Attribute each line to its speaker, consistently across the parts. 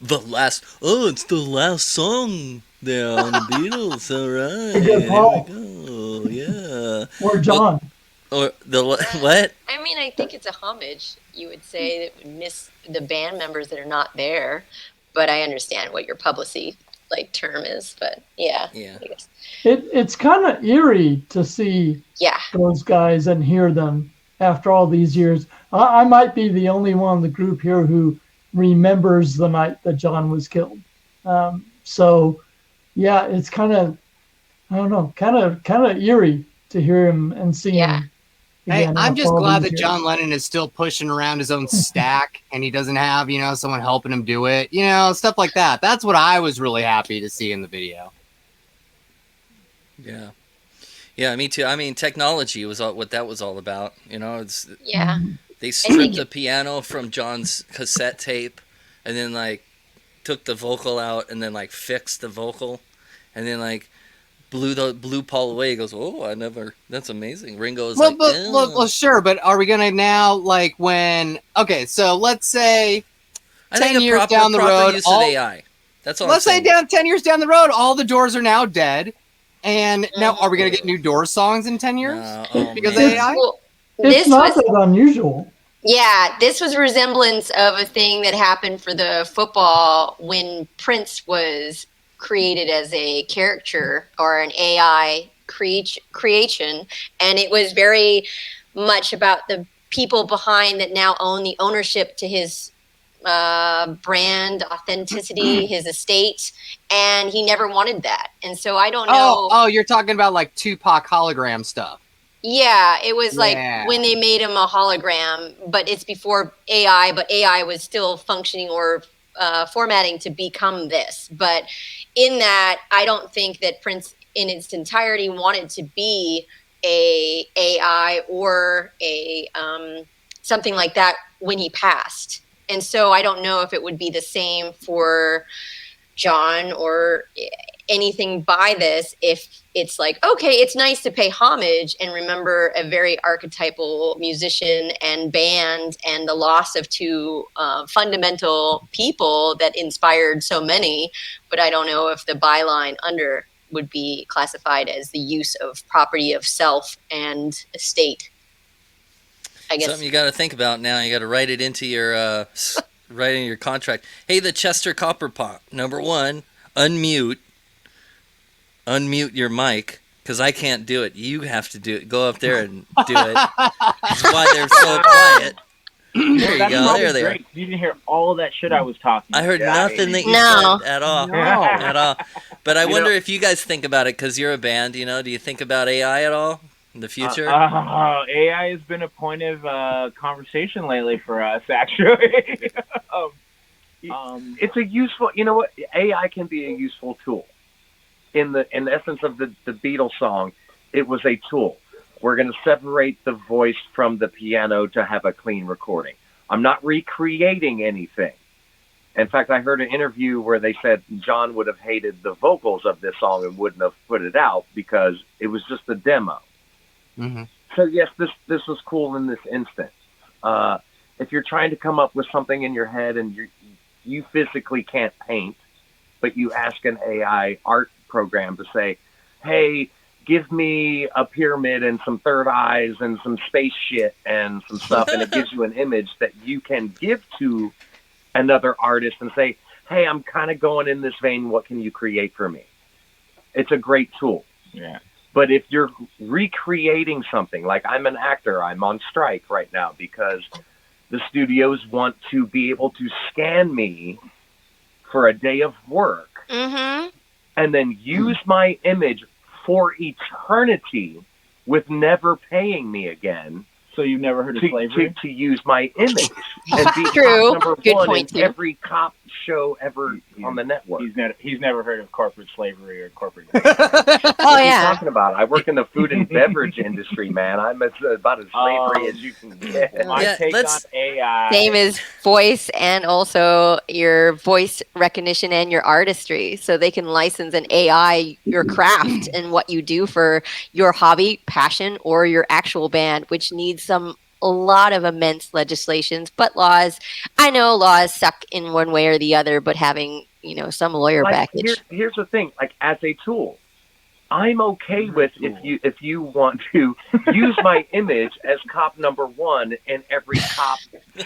Speaker 1: it's the last song there on the Beatles. All right,
Speaker 2: Forget
Speaker 1: here we
Speaker 2: Paul
Speaker 1: go. Yeah.
Speaker 2: or
Speaker 1: Well,
Speaker 2: John.
Speaker 1: or the
Speaker 3: Uh,
Speaker 1: what?
Speaker 3: I mean, I think it's a homage. You would say that would miss the band members that are not there, but I understand what your publicity like term is. But yeah,
Speaker 1: Yeah.
Speaker 3: I guess
Speaker 2: It's kind of eerie to see
Speaker 3: yeah,
Speaker 2: those guys and hear them after all these years. I might be the only one in the group here who remembers the night that John was killed. So yeah, it's kind of, I don't know, kind of eerie to hear him and see
Speaker 3: yeah.
Speaker 2: him
Speaker 4: Hey,
Speaker 2: again
Speaker 4: I'm
Speaker 2: after
Speaker 4: just
Speaker 2: all
Speaker 4: glad
Speaker 2: these
Speaker 4: that John
Speaker 2: years.
Speaker 4: Lennon is still pushing around his own stack and he doesn't have, someone helping him do it, stuff like that. That's what I was really happy to see in the video.
Speaker 1: Yeah. Yeah, me too. I mean, technology was what that was all about.
Speaker 3: Yeah,
Speaker 1: They
Speaker 3: I think
Speaker 1: stripped the
Speaker 3: it.
Speaker 1: piano from John's cassette tape, and then like took the vocal out, and then like fixed the vocal, and then like blew Paul away. He goes, "Oh, I never. That's amazing." Ringo was
Speaker 4: Well,
Speaker 1: like,
Speaker 4: but well, sure, but are we gonna now okay? So let's say
Speaker 1: I think
Speaker 4: 10
Speaker 1: a
Speaker 4: years
Speaker 1: proper
Speaker 4: down the
Speaker 1: proper
Speaker 4: road,
Speaker 1: use of AI. That's all I'm
Speaker 4: let's say
Speaker 1: saying.
Speaker 4: 10 years down the road, all the Doors are now dead, and now are we gonna get
Speaker 3: Mhm.
Speaker 4: new Doors songs in 10 years
Speaker 1: No, oh
Speaker 4: because of
Speaker 2: It's
Speaker 1: man.
Speaker 4: AI?
Speaker 3: Well,
Speaker 2: it's
Speaker 3: this
Speaker 2: not
Speaker 3: was
Speaker 2: that unusual.
Speaker 3: yeah, this was a resemblance of a thing that happened for the football when Prince was created as a character or an AI creation, and it was very much about the people behind that now own the ownership to his brand authenticity, his estate, and he never wanted that. And so I don't know.
Speaker 4: Oh, you're talking about like Tupac hologram stuff.
Speaker 3: Yeah, it was like
Speaker 4: Yeah.
Speaker 3: when they made him a hologram, but it's before AI, but AI was still functioning or formatting to become this. But in that, I don't think that Prince in its entirety wanted to be a AI or a something like that when he passed. And so I don't know if it would be the same for John or anything by this if it's like, okay, it's nice to pay homage and remember a very archetypal musician and band and the loss of two fundamental people that inspired so many. But I don't know if the byline under would be classified as the use of property of self and estate. I
Speaker 1: Something
Speaker 3: guess.
Speaker 1: you got to think about now. You got to write it into your write in your contract. Hey, the Chester Copperpot. Number one, unmute unmute your mic because I can't do it. You have to do it. Go up there and do it. That's why they're so quiet. There you
Speaker 5: That's
Speaker 1: go.
Speaker 5: probably
Speaker 1: There they are.
Speaker 5: great. You didn't hear all of that shit I was talking.
Speaker 1: I heard
Speaker 6: Yeah,
Speaker 1: nothing that you
Speaker 3: No.
Speaker 1: said at all.
Speaker 4: No.
Speaker 1: At all. But I
Speaker 6: You
Speaker 1: wonder
Speaker 6: know-
Speaker 1: if you guys think about it because you're a band. Do you think about AI at all in the future?
Speaker 5: AI has been a point of conversation lately for us, actually.
Speaker 6: it's a useful. You know what? AI can be a useful tool. In the essence of the Beatles song, it was a tool. We're going to separate the voice from the piano to have a clean recording. I'm not recreating anything. In fact, I heard an interview where they said John would have hated the vocals of this song and wouldn't have put it out because it was just a demo.
Speaker 4: Mm-hmm.
Speaker 6: So yes, this was cool in this instance. If you're trying to come up with something in your head and you physically can't paint, but you ask an AI art program to say, "Hey, give me a pyramid and some third eyes and some space shit and some stuff," and it gives you an image that you can give to another artist and say, "Hey, I'm kind of going in this vein. What can you create for me?" It's a great tool.
Speaker 5: Yeah.
Speaker 6: But if you're recreating something, like I'm an actor, I'm on strike right now because the studios want to be able to scan me for a day of work
Speaker 3: Mm-hmm.
Speaker 6: and then use my image for eternity with never paying me again
Speaker 5: So you've never heard of slavery?
Speaker 6: to use my image and be
Speaker 3: True.
Speaker 6: cop number
Speaker 3: Good
Speaker 6: one
Speaker 3: point,
Speaker 6: in
Speaker 3: too.
Speaker 6: every cop show ever on the network.
Speaker 5: He's never heard of corporate slavery or corporate.
Speaker 3: Oh
Speaker 6: What are you
Speaker 3: yeah.
Speaker 6: talking about? I work in the food and beverage industry, man. I'm about as slavery as you can get.
Speaker 5: My
Speaker 1: Yeah,
Speaker 5: take
Speaker 1: let's-
Speaker 5: on AI.
Speaker 3: Same as voice and also your voice recognition and your artistry. So they can license an AI your craft and what you do for your hobby, passion, or your actual band, which needs some a lot of immense legislations, but laws. I know laws suck in one way or the other, but having, some lawyer baggage.
Speaker 6: Here's the thing, like as a tool, I'm okay with if you want to use my image as cop number one in every cop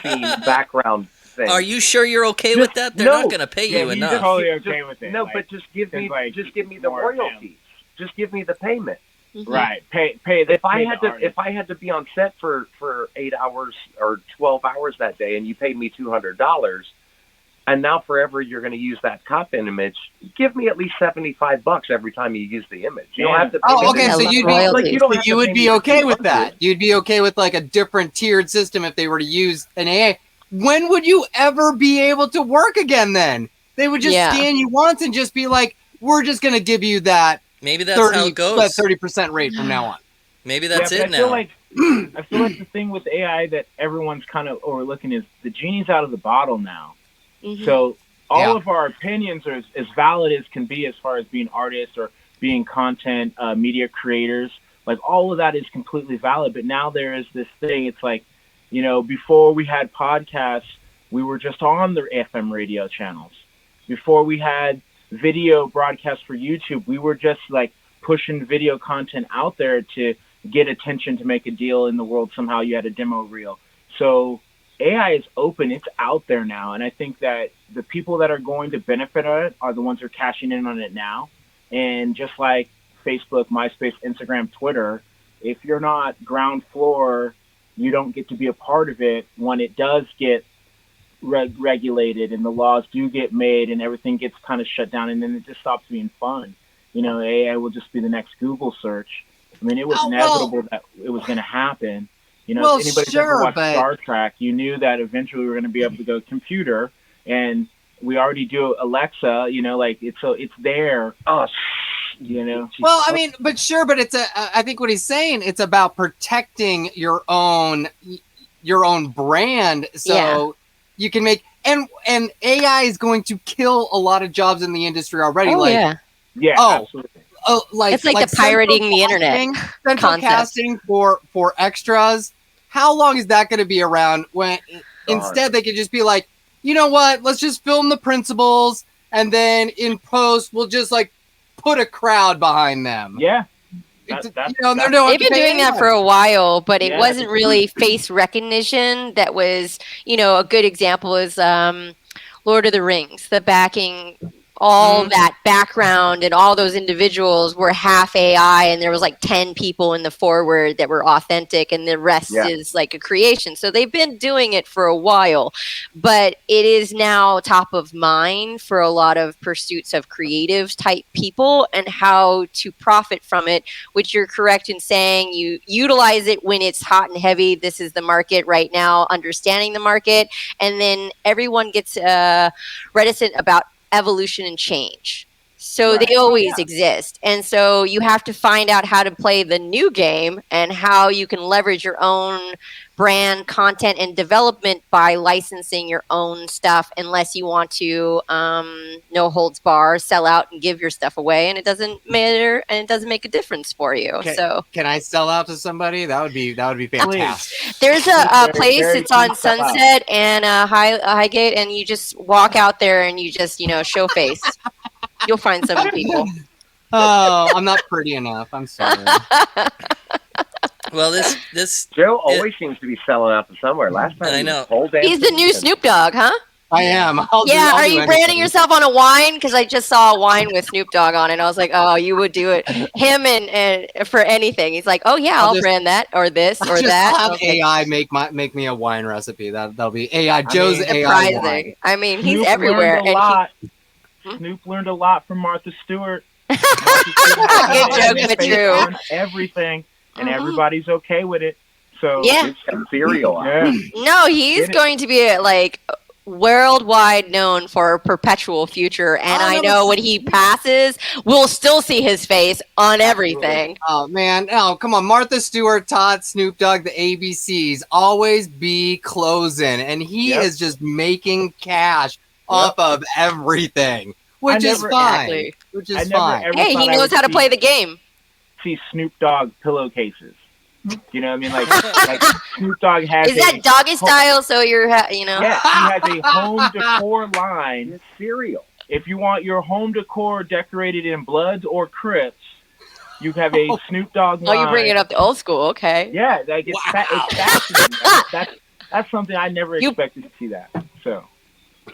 Speaker 6: scene background thing.
Speaker 1: Are you sure you're okay with that? They're not going to pay you enough.
Speaker 5: Totally okay with it.
Speaker 6: No, but just give me the royalties. Just give me the payment.
Speaker 3: Mm-hmm.
Speaker 5: Right. Pay
Speaker 6: if I had to be on set for 8 hours or 12 hours that day, and you paid me $200, and now forever you're going to use that cop image, give me at least $75 every time you use the image. You don't have to.
Speaker 4: Okay. So you would be okay with that. You'd be okay with like a different tiered system if they were to use an AI. When would you ever be able to work again? Then they would just scan you once and just be like, "We're just going to give you that."
Speaker 1: Maybe that's how it goes.
Speaker 4: That 30% rate from now on.
Speaker 1: Maybe that's it now.
Speaker 5: I feel like the thing with AI that everyone's kind of overlooking is the genie's out of the bottle now. Mm-hmm. So all of our opinions are as valid as can be as far as being artists or being content media creators. Like all of that is completely valid. But now there is this thing. It's like, before we had podcasts, we were just on the FM radio channels. Before we had video broadcasts for YouTube, we were just like pushing video content out there to get attention to make a deal in the world. Somehow you had a demo reel. So AI is open. It's out there now. And I think that the people that are going to benefit on it are the ones who are cashing in on it now. And just like Facebook, MySpace, Instagram, Twitter, if you're not ground floor, you don't get to be a part of it when it does get regulated and the laws do get made and everything gets kind of shut down, and then it just stops being fun. AI will just be the next Google search. I mean, it was inevitable that it was going to happen. If anybody's ever watched Star Trek, you knew that eventually we were going to be able to go computer, and we already do Alexa. It's there.
Speaker 6: Oh,
Speaker 4: Well, I mean, but it's I think what he's saying, it's about protecting your own brand. So you can make, and AI is going to kill a lot of jobs in the industry already.
Speaker 5: Absolutely.
Speaker 3: It's like the pirating the internet
Speaker 4: central casting for extras. How long is that going to be around when instead they could just be like, you know what, let's just film the principals and then in post we'll just like put a crowd behind them.
Speaker 5: Yeah.
Speaker 3: They've been doing that for a while, but it wasn't really face recognition. That was, a good example is Lord of the Rings, the backing, all that background and all those individuals were half AI, and there was like 10 people in the forward that were authentic, and the rest is like a creation. So they've been doing it for a while, but it is now top of mind for a lot of pursuits of creative type people and how to profit from it, which you're correct in saying you utilize it when it's hot and heavy. This is the market right now, understanding the market, and then everyone gets reticent about evolution and change. So they always exist. And so you have to find out how to play the new game and how you can leverage your own brand, content, and development by licensing your own stuff, unless you want to no holds bar, sell out and give your stuff away, and it doesn't matter and it doesn't make a difference for you.
Speaker 4: Can I sell out to somebody? That would be fantastic.
Speaker 3: There's a place, it's on Sunset and Highgate, and you just walk out there and you just show face. You'll find some people.
Speaker 4: Oh, I'm not pretty enough. I'm sorry.
Speaker 1: Well, this
Speaker 6: Joe always seems to be selling out to somewhere. Last time
Speaker 1: I know
Speaker 3: he's the new Snoop Dogg, huh?
Speaker 4: I am.
Speaker 3: Are you branding yourself on a wine? Because I just saw a wine with Snoop Dogg on it. I was like, oh, you would do it. Him and for anything. He's like, oh yeah, I'll brand that or this or that.
Speaker 4: I'll have AI make me a wine recipe. That'll be AI. Joe's AI wine.
Speaker 3: I mean, he's everywhere.
Speaker 5: Snoop learned a lot from Martha Stewart.
Speaker 3: Good joke, but true.
Speaker 5: On everything, and everybody's okay with it. So
Speaker 6: it's serial.
Speaker 3: No, he's going to be like worldwide known for a perpetual future, and I know when he passes, we'll still see his face on everything.
Speaker 4: Oh man, come on, Martha Stewart taught Snoop Dogg the ABCs. Always be closing, and he is just making cash off of everything, which is fine. Which is fine.
Speaker 3: Hey, he knows how to play the game.
Speaker 5: See Snoop Dogg pillowcases. You know what I mean? Like Snoop Dogg has.
Speaker 3: Is that doggy style? So you're,
Speaker 5: Yeah, he has a home decor line.
Speaker 6: Cereal.
Speaker 5: If you want your home decor decorated in Bloods or Crips, you have a Snoop Dogg line.
Speaker 3: Oh, you bring it up to old school. Okay.
Speaker 5: Yeah, like it's fascinating. That's something I never expected to see that. So.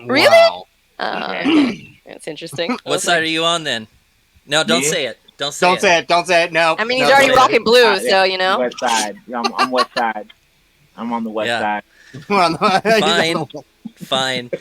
Speaker 3: Really?
Speaker 4: Wow.
Speaker 3: That's interesting.
Speaker 1: What side are you on then? No, don't say it. Don't say it.
Speaker 4: Don't say it. No.
Speaker 3: I mean, he's already rocking blue, so you know.
Speaker 5: West side. I'm West side. I'm on the West side.
Speaker 1: Fine. Fine.